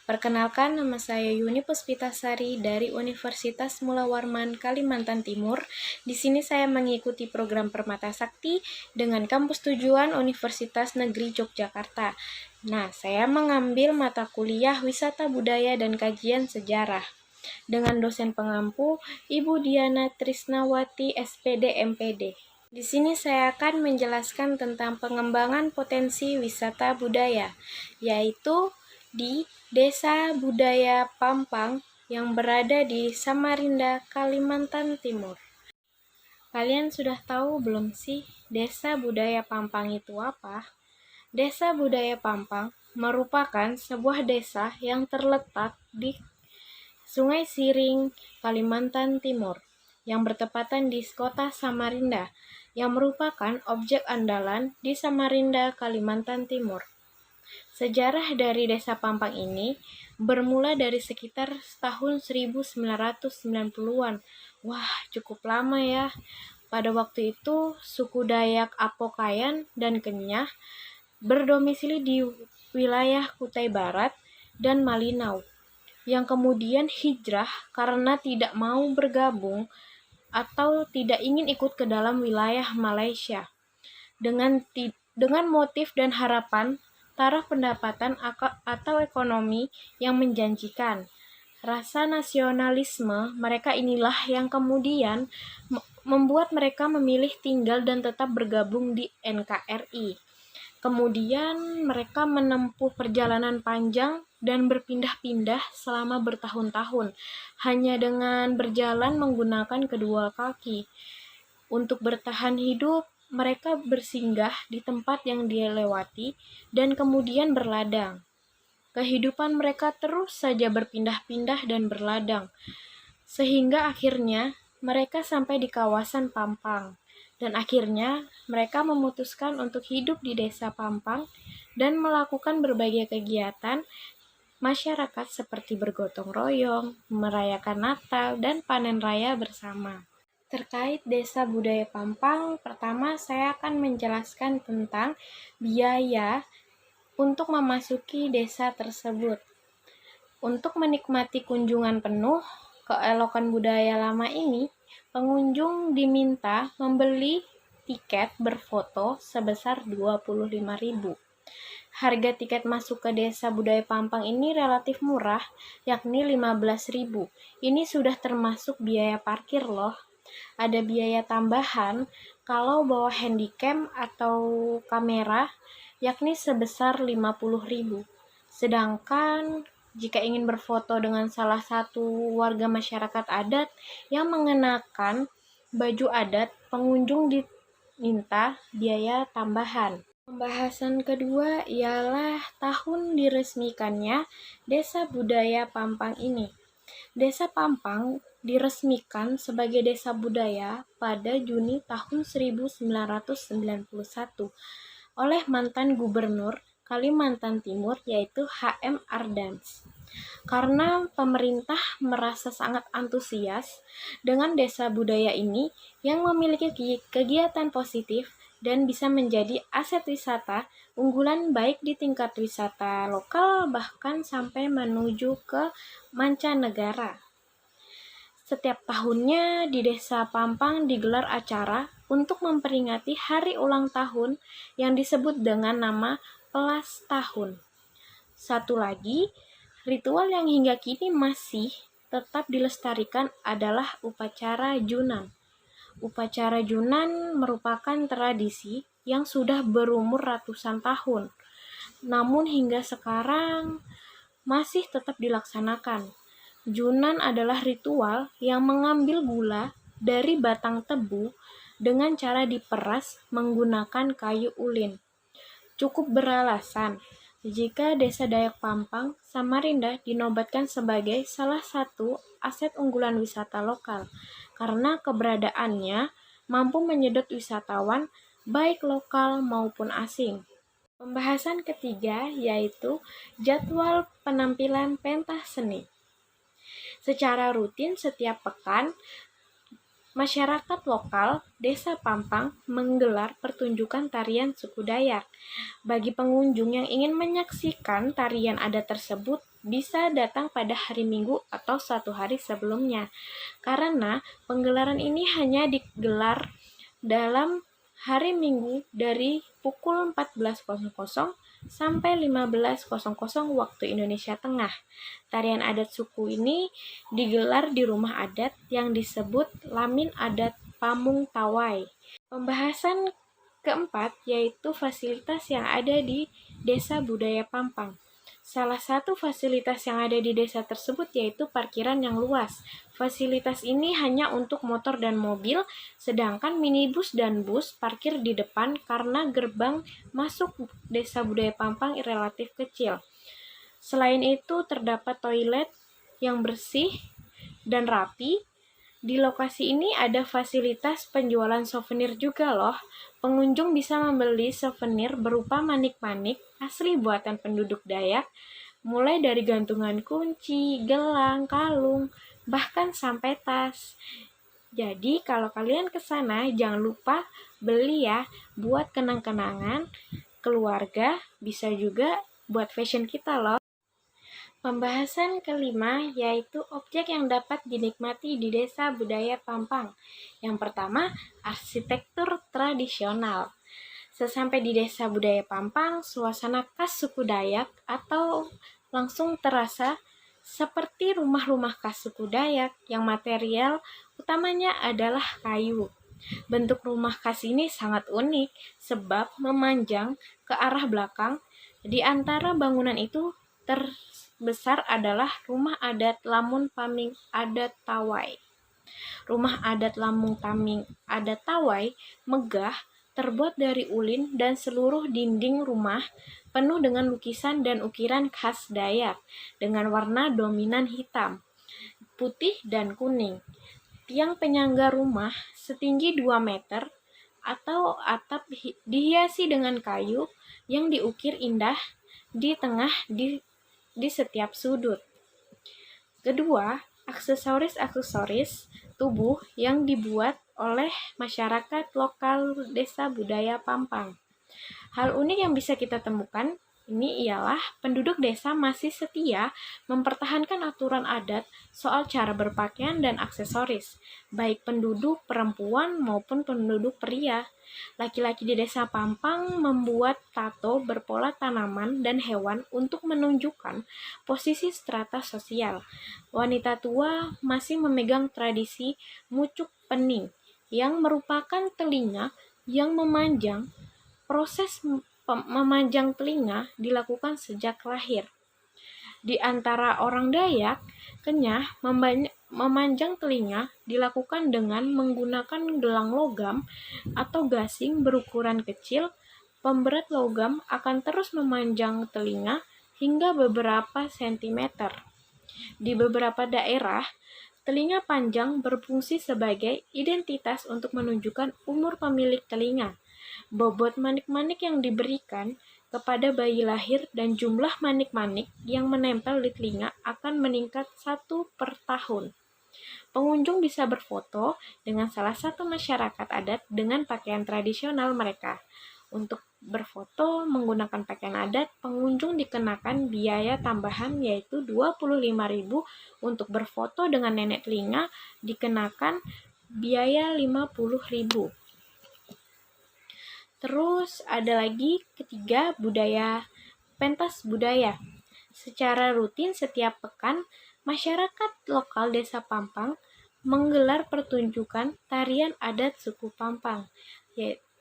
Perkenalkan, nama saya Yuni Puspitasari dari Universitas Mula Warman, Kalimantan Timur. Di sini saya mengikuti program Permata Sakti dengan kampus tujuan Universitas Negeri Yogyakarta. Nah, saya mengambil mata kuliah Wisata Budaya dan Kajian Sejarah dengan dosen pengampu Ibu Diana Trisnawati SPD MPD. Di sini saya akan menjelaskan tentang pengembangan potensi wisata budaya, yaitu di Desa Budaya Pampang yang berada di Samarinda, Kalimantan Timur. Kalian sudah tahu belum sih Desa Budaya Pampang itu apa? Desa Budaya Pampang merupakan sebuah desa yang terletak di Sungai Siring, Kalimantan Timur, yang bertepatan di kota Samarinda, yang merupakan objek andalan di Samarinda, Kalimantan Timur. Sejarah dari Desa Pampang ini bermula dari sekitar tahun 1990-an. Wah, cukup lama ya. Pada waktu itu, suku Dayak Apokayan dan Kenyah berdomisili di wilayah Kutai Barat dan Malinau, yang kemudian hijrah karena tidak mau bergabung atau tidak ingin ikut ke dalam wilayah Malaysia. Dengan motif dan harapan taraf pendapatan atau ekonomi yang menjanjikan. Rasa nasionalisme mereka inilah yang kemudian membuat mereka memilih tinggal dan tetap bergabung di NKRI. Kemudian mereka menempuh perjalanan panjang dan berpindah-pindah selama bertahun-tahun, hanya dengan berjalan menggunakan kedua kaki. Untuk bertahan hidup, mereka bersinggah di tempat yang dia lewati dan kemudian berladang. Kehidupan mereka terus saja berpindah-pindah dan berladang, sehingga akhirnya mereka sampai di kawasan Pampang. Dan akhirnya mereka memutuskan untuk hidup di Desa Pampang dan melakukan berbagai kegiatan masyarakat seperti bergotong royong, merayakan Natal, dan panen raya bersama. Terkait Desa Budaya Pampang, pertama saya akan menjelaskan tentang biaya untuk memasuki desa tersebut. Untuk menikmati kunjungan penuh keelokan budaya lama ini, pengunjung diminta membeli tiket berfoto sebesar 25.000. Harga tiket masuk ke Desa Budaya Pampang ini relatif murah, yakni 15.000. Ini sudah termasuk biaya parkir loh. Ada biaya tambahan kalau bawa handycam atau kamera, yakni sebesar 50.000. Sedangkan jika ingin berfoto dengan salah satu warga masyarakat adat yang mengenakan baju adat, pengunjung diminta biaya tambahan. Pembahasan kedua ialah tahun diresmikannya Desa Budaya Pampang ini. Desa Pampang diresmikan sebagai desa budaya pada Juni tahun 1991 oleh mantan Gubernur Kalimantan Timur yaitu H.M. Ardans. Karena pemerintah merasa sangat antusias dengan desa budaya ini yang memiliki kegiatan positif dan bisa menjadi aset wisata unggulan baik di tingkat wisata lokal bahkan sampai menuju ke mancanegara. Setiap tahunnya di Desa Pampang digelar acara untuk memperingati hari ulang tahun yang disebut dengan nama Pelas Tahun. Satu lagi, ritual yang hingga kini masih tetap dilestarikan adalah upacara Junan. Upacara Junan merupakan tradisi yang sudah berumur ratusan tahun, namun hingga sekarang masih tetap dilaksanakan. Junan adalah ritual yang mengambil gula dari batang tebu dengan cara diperas menggunakan kayu ulin. Cukup beralasan jika Desa Dayak Pampang, Samarinda dinobatkan sebagai salah satu aset unggulan wisata lokal karena keberadaannya mampu menyedot wisatawan baik lokal maupun asing. Pembahasan ketiga yaitu jadwal penampilan pentas seni. Secara rutin setiap pekan, masyarakat lokal Desa Pampang menggelar pertunjukan tarian suku Dayak. Bagi pengunjung yang ingin menyaksikan tarian adat tersebut bisa datang pada hari Minggu atau satu hari sebelumnya. Karena penggelaran ini hanya digelar dalam hari Minggu dari pukul 14.00 sampai 15.00 waktu Indonesia Tengah. Tarian adat suku ini digelar di rumah adat yang disebut Lamin Adat Pamung Tawai. Pembahasan keempat yaitu fasilitas yang ada di Desa Budaya Pampang. Salah satu fasilitas yang ada di desa tersebut yaitu parkiran yang luas. Fasilitas ini hanya untuk motor dan mobil, sedangkan minibus dan bus parkir di depan karena gerbang masuk Desa Budaya Pampang relatif kecil. Selain itu, terdapat toilet yang bersih dan rapi. Di lokasi ini ada fasilitas penjualan souvenir juga loh. Pengunjung bisa membeli souvenir berupa manik-manik asli buatan penduduk Dayak, mulai dari gantungan kunci, gelang, kalung, bahkan sampai tas. Jadi kalau kalian ke sana jangan lupa beli ya buat kenang-kenangan keluarga, bisa juga buat fashion kita loh. Pembahasan kelima yaitu objek yang dapat dinikmati di Desa Budaya Pampang. Yang pertama, arsitektur tradisional. Sesampai di Desa Budaya Pampang, suasana khas suku Dayak atau langsung terasa seperti rumah-rumah khas suku Dayak yang material utamanya adalah kayu. Bentuk rumah khas ini sangat unik sebab memanjang ke arah belakang. Di antara bangunan itu terbesar adalah Rumah Adat Lamun Paming Adat Tawai. Rumah Adat Lamun Paming Adat Tawai megah, terbuat dari ulin dan seluruh dinding rumah penuh dengan lukisan dan ukiran khas Dayak dengan warna dominan hitam, putih, dan kuning. Tiang penyangga rumah setinggi 2 meter atau atap dihiasi dengan kayu yang diukir indah di tengah di setiap sudut. Kedua, aksesoris-aksesoris tubuh yang dibuat oleh masyarakat lokal Desa Budaya Pampang. Hal unik yang bisa kita temukan ini ialah penduduk desa masih setia mempertahankan aturan adat soal cara berpakaian dan aksesoris, baik penduduk perempuan maupun penduduk pria. Laki-laki di Desa Pampang membuat tato berpola tanaman dan hewan untuk menunjukkan posisi strata sosial. Wanita tua masih memegang tradisi mucuk pening, yang merupakan telinga yang memanjang. Proses memanjang telinga dilakukan sejak lahir. Di antara orang Dayak, kenyah memanjang telinga dilakukan dengan menggunakan gelang logam atau gasing berukuran kecil. Pemberat logam akan terus memanjang telinga hingga beberapa sentimeter. Di beberapa daerah, telinga panjang berfungsi sebagai identitas untuk menunjukkan umur pemilik telinga. Bobot manik-manik yang diberikan kepada bayi lahir dan jumlah manik-manik yang menempel di telinga akan meningkat 1 per tahun. Pengunjung bisa berfoto dengan salah satu masyarakat adat dengan pakaian tradisional mereka. Untuk berfoto menggunakan pakaian adat, pengunjung dikenakan biaya tambahan yaitu 25.000. Untuk berfoto dengan nenek telinga dikenakan biaya 50.000. Terus ada lagi ketiga, pentas budaya. Secara rutin setiap pekan, masyarakat lokal Desa Pampang menggelar pertunjukan tarian adat suku Pampang,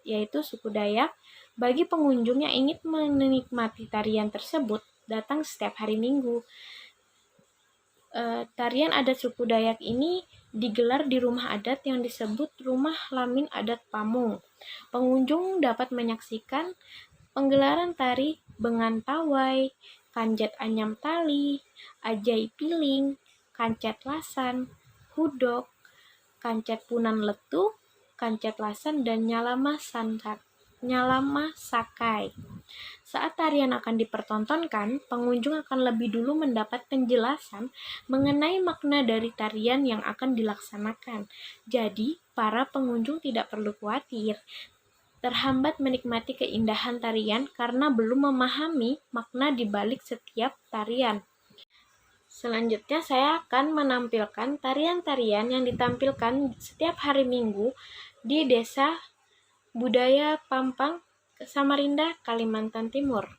yaitu suku Dayak. Bagi pengunjung yang ingin menikmati tarian tersebut, datang setiap hari Minggu. Tarian adat suku Dayak ini digelar di rumah adat yang disebut Rumah Lamin Adat Pamung. Pengunjung dapat menyaksikan penggelaran tari Bengan Tawai, Kanjat Anyam Tali, Ajai Piling, Kancet Lasan, Hudok, Kancet Punan Letu, Kancet Lasan, dan Nyalama Sakai. Saat tarian akan dipertontonkan, pengunjung akan lebih dulu mendapat penjelasan mengenai makna dari tarian yang akan dilaksanakan. Jadi, para pengunjung tidak perlu khawatir terhambat menikmati keindahan tarian karena belum memahami makna di balik setiap tarian. Selanjutnya saya akan menampilkan tarian-tarian yang ditampilkan setiap hari Minggu di Desa Budaya Pampang, Samarinda, Kalimantan Timur.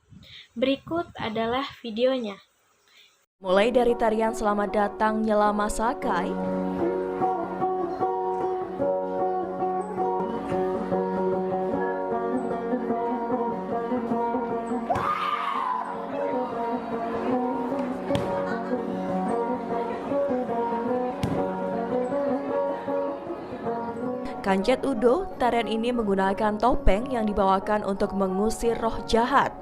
Berikut adalah videonya. Mulai dari tarian Selamat Datang Nyelama Sakai, Kancet Udo. Tarian ini menggunakan topeng yang dibawakan untuk mengusir roh jahat.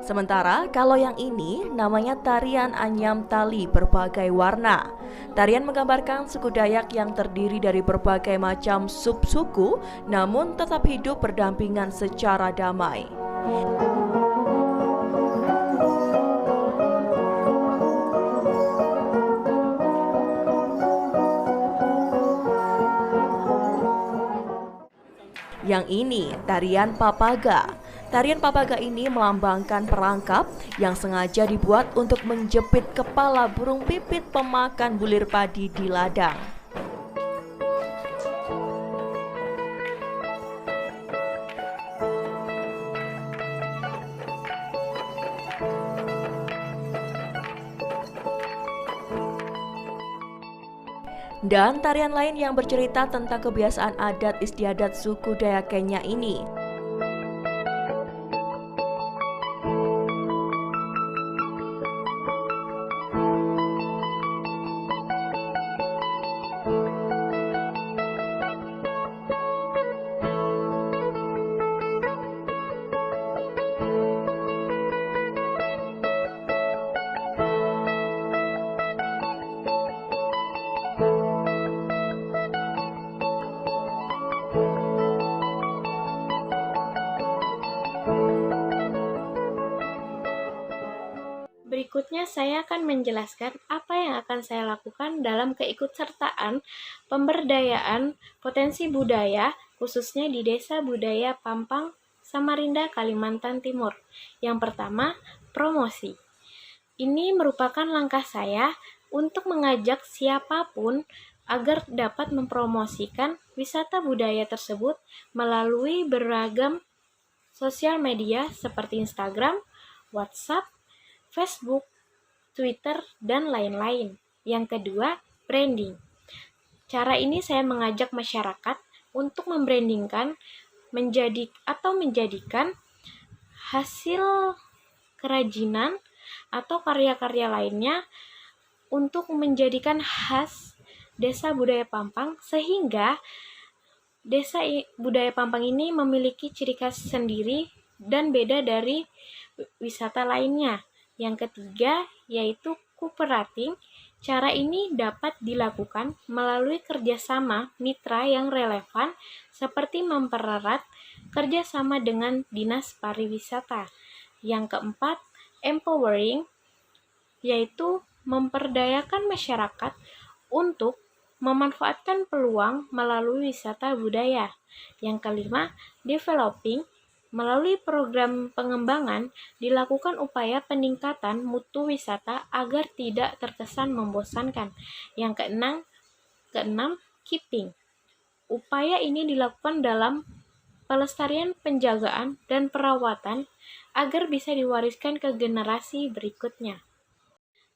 Sementara kalau yang ini namanya tarian anyam tali berbagai warna. Tarian menggambarkan suku Dayak yang terdiri dari berbagai macam subsuku namun tetap hidup berdampingan secara damai. Yang ini tarian Papaga. Tarian Papaga ini melambangkan perangkap yang sengaja dibuat untuk menjepit kepala burung pipit pemakan bulir padi di ladang. Dan tarian lain yang bercerita tentang kebiasaan adat istiadat suku Dayak Kenya ini. Berikutnya saya akan menjelaskan apa yang akan saya lakukan dalam keikutsertaan pemberdayaan potensi budaya khususnya di Desa Budaya Pampang, Samarinda, Kalimantan Timur. Yang pertama, promosi. Ini merupakan langkah saya untuk mengajak siapapun agar dapat mempromosikan wisata budaya tersebut melalui beragam sosial media seperti Instagram, WhatsApp, Facebook, Twitter, dan lain-lain. Yang kedua, branding. Cara ini saya mengajak masyarakat untuk membrandingkan menjadikan hasil kerajinan atau karya-karya lainnya untuk menjadikan khas Desa Budaya Pampang sehingga Desa Budaya Pampang ini memiliki ciri khas sendiri dan beda dari wisata lainnya. Yang ketiga, yaitu cooperating. Cara ini dapat dilakukan melalui kerjasama mitra yang relevan seperti mempererat kerjasama dengan Dinas Pariwisata. Yang keempat, empowering, yaitu memperdayakan masyarakat untuk memanfaatkan peluang melalui wisata budaya. Yang kelima, developing. Melalui program pengembangan, dilakukan upaya peningkatan mutu wisata agar tidak terkesan membosankan. Yang keenam, keeping. Upaya ini dilakukan dalam pelestarian, penjagaan, dan perawatan agar bisa diwariskan ke generasi berikutnya.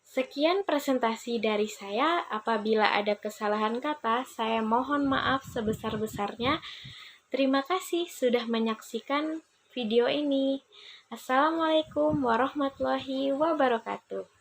Sekian presentasi dari saya. Apabila ada kesalahan kata, saya mohon maaf sebesar-besarnya. Terima kasih sudah menyaksikan video ini. Assalamualaikum warahmatullahi wabarakatuh.